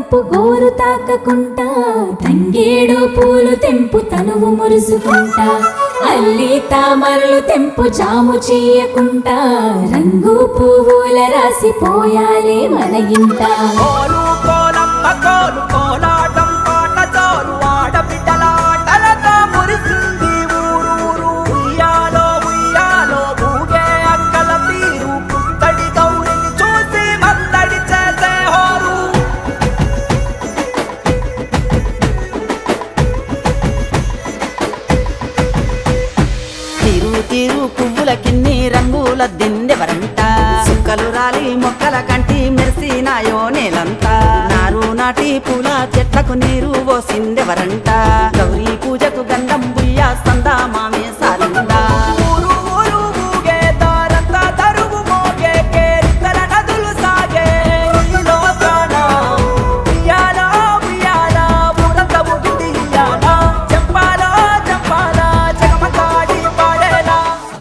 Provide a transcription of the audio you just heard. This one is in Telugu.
తెంపు గోరు తాకకుంటా తంగేడు పూలు తెంపు తనువు మురుసుకుంటా అల్లి తామరలు తెంపు జాము చేయకుంటా రంగు పువ్వుల రాసిపోయాలే మన ఇంట కోలు కోలమ్మ కోలు కోలాటం పాట చాలు ఆడబిడ్డల ఆటలతో మురిసింది ఊరూరు ఉయ్యాలో ఉయ్యాలో ఊగే అక్కల తీరు పుత్తడి గౌరిని చూసి మత్తడి చేసే హోరు తీరు తీరు పువ్వుల కిన్ని రంగుల దిందెవరంట సుక్కలు రాలి మొక్కల కంటి మెరిసినాయో నేలంతా నారు నాటి పూల చెట్లకు నీరు పోసిందెవరంట